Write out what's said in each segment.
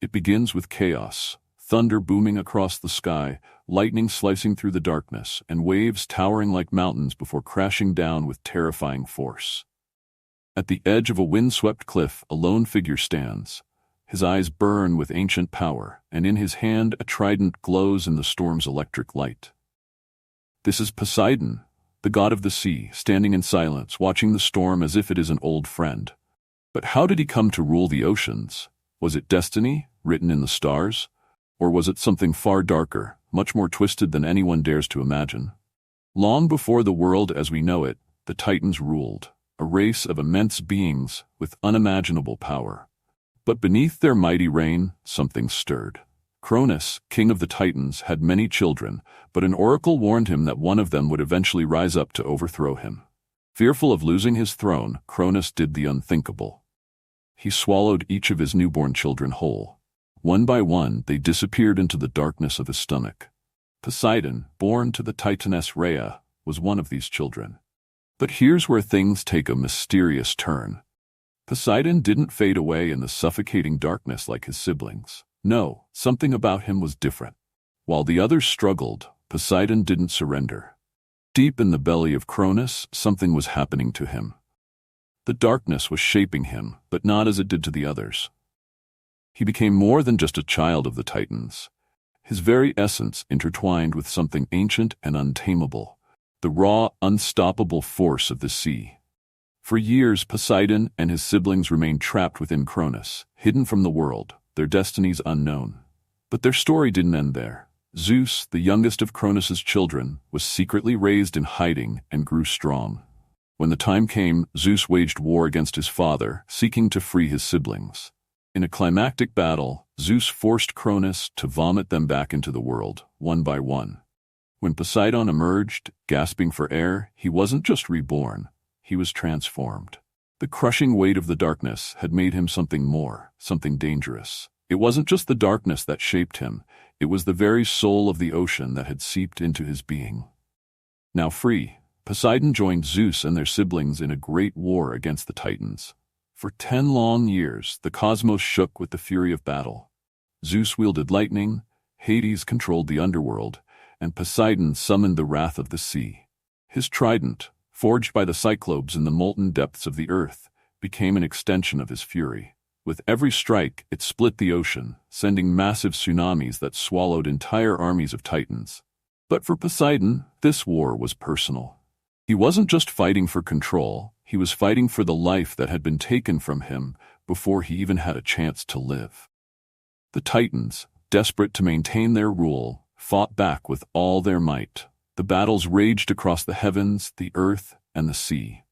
It begins with chaos, thunder booming across the sky, lightning slicing through the darkness, and waves towering like mountains before crashing down with terrifying force. At the edge of a windswept cliff, a lone figure stands. His eyes burn with ancient power, and in his hand a trident glows in the storm's electric light. This is Poseidon, the god of the sea, standing in silence, watching the storm as if it is an old friend. But how did he come to rule the oceans? Was it destiny, written in the stars? Or was it something far darker, much more twisted than anyone dares to imagine? Long before the world as we know it, the Titans ruled, a race of immense beings with unimaginable power. But beneath their mighty reign, something stirred. Cronus, king of the Titans, had many children, but an oracle warned him that one of them would eventually rise up to overthrow him. Fearful of losing his throne, Cronus did the unthinkable. He swallowed each of his newborn children whole. One by one, they disappeared into the darkness of his stomach. Poseidon, born to the Titaness Rhea, was one of these children. But here's where things take a mysterious turn. Poseidon didn't fade away in the suffocating darkness like his siblings. No, something about him was different. While the others struggled, Poseidon didn't surrender. Deep in the belly of Cronus, something was happening to him. The darkness was shaping him, but not as it did to the others. He became more than just a child of the Titans. His very essence intertwined with something ancient and untamable, the raw, unstoppable force of the sea. For years, Poseidon and his siblings remained trapped within Cronus, hidden from the world, their destinies unknown. But their story didn't end there. Zeus, the youngest of Cronus's children, was secretly raised in hiding and grew strong. When the time came, Zeus waged war against his father, seeking to free his siblings. In a climactic battle, Zeus forced Cronus to vomit them back into the world, one by one. When Poseidon emerged, gasping for air, he wasn't just reborn, he was transformed. The crushing weight of the darkness had made him something more, something dangerous. It wasn't just the darkness that shaped him, it was the very soul of the ocean that had seeped into his being. Now free, Poseidon joined Zeus and their siblings in a great war against the Titans. For 10 long years, the cosmos shook with the fury of battle. Zeus wielded lightning, Hades controlled the underworld, and Poseidon summoned the wrath of the sea. His trident, forged by the Cyclopes in the molten depths of the earth, became an extension of his fury. With every strike, it split the ocean, sending massive tsunamis that swallowed entire armies of Titans. But for Poseidon, this war was personal. He wasn't just fighting for control, he was fighting for the life that had been taken from him before he even had a chance to live. The Titans, desperate to maintain their rule, fought back with all their might. The battles raged across the heavens, the earth, and the sea.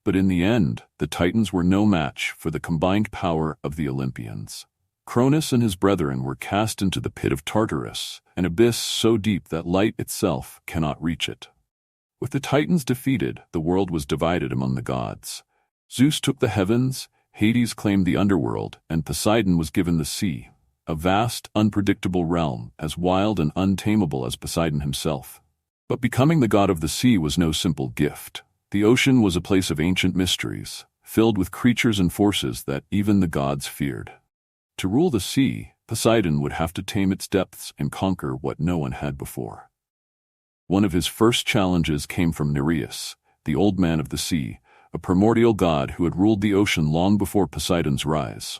But in the end, the Titans were no match for the combined power of the Olympians. Cronus and his brethren were cast into the pit of Tartarus, an abyss so deep that light itself cannot reach it. With the Titans defeated, the world was divided among the gods. Zeus took the heavens, Hades claimed the underworld, and Poseidon was given the sea, a vast, unpredictable realm, as wild and untamable as Poseidon himself. But becoming the god of the sea was no simple gift. The ocean was a place of ancient mysteries, filled with creatures and forces that even the gods feared. To rule the sea, Poseidon would have to tame its depths and conquer what no one had before. One of his first challenges came from Nereus, the old man of the sea, a primordial god who had ruled the ocean long before Poseidon's rise.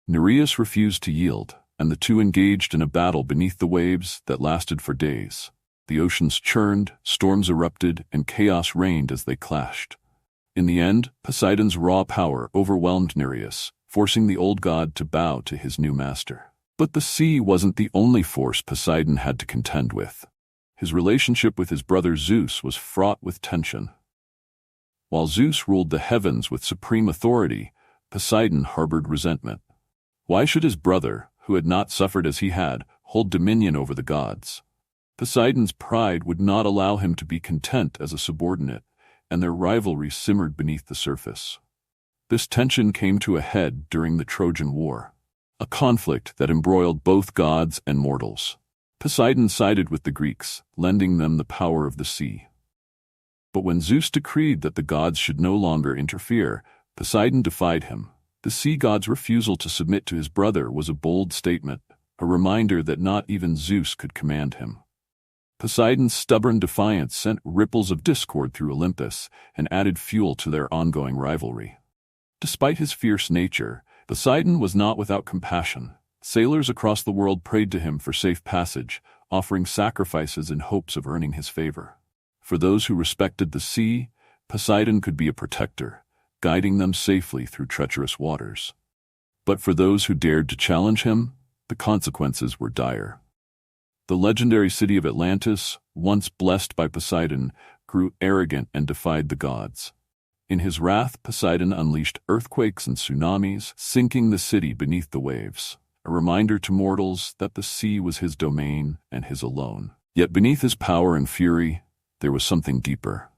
Nereus refused to yield, and the two engaged in a battle beneath the waves that lasted for days. The oceans churned, storms erupted, and chaos reigned as they clashed. In the end, Poseidon's raw power overwhelmed Nereus, forcing the old god to bow to his new master. But the sea wasn't the only force Poseidon had to contend with. His relationship with his brother Zeus was fraught with tension. While Zeus ruled the heavens with supreme authority, Poseidon harbored resentment. Why should his brother, who had not suffered as he had, hold dominion over the gods? Poseidon's pride would not allow him to be content as a subordinate, and their rivalry simmered beneath the surface. This tension came to a head during the Trojan War, a conflict that embroiled both gods and mortals. Poseidon sided with the Greeks, lending them the power of the sea. But when Zeus decreed that the gods should no longer interfere, Poseidon defied him. The sea god's refusal to submit to his brother was a bold statement, a reminder that not even Zeus could command him. Poseidon's stubborn defiance sent ripples of discord through Olympus and added fuel to their ongoing rivalry. Despite his fierce nature, Poseidon was not without compassion. Sailors across the world prayed to him for safe passage, offering sacrifices in hopes of earning his favor. For those who respected the sea, Poseidon could be a protector, guiding them safely through treacherous waters. But for those who dared to challenge him, the consequences were dire. The legendary city of Atlantis, once blessed by Poseidon, grew arrogant and defied the gods. In his wrath, Poseidon unleashed earthquakes and tsunamis, sinking the city beneath the waves, a reminder to mortals that the sea was his domain and his alone. Yet beneath his power and fury, there was something deeper.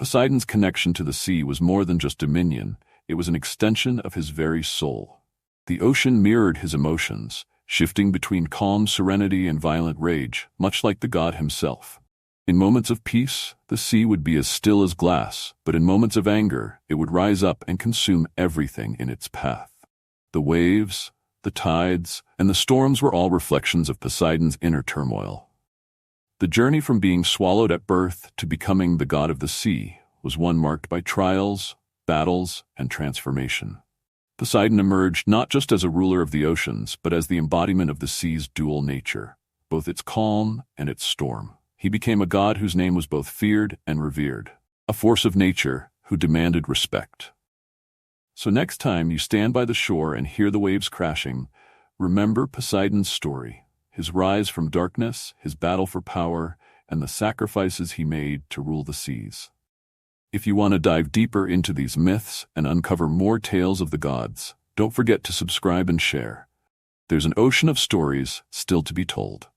Poseidon's connection to the sea was more than just dominion, it was an extension of his very soul. The ocean mirrored his emotions, shifting between calm serenity and violent rage, much like the god himself. In moments of peace, the sea would be as still as glass, but in moments of anger, it would rise up and consume everything in its path. The waves, the tides, and the storms were all reflections of Poseidon's inner turmoil. The journey from being swallowed at birth to becoming the god of the sea was one marked by trials, battles, and transformation. Poseidon emerged not just as a ruler of the oceans, but as the embodiment of the sea's dual nature, both its calm and its storm. He became a god whose name was both feared and revered, a force of nature who demanded respect. So next time you stand by the shore and hear the waves crashing, remember Poseidon's story, his rise from darkness, his battle for power, and the sacrifices he made to rule the seas. If you want to dive deeper into these myths and uncover more tales of the gods, don't forget to subscribe and share. There's an ocean of stories still to be told.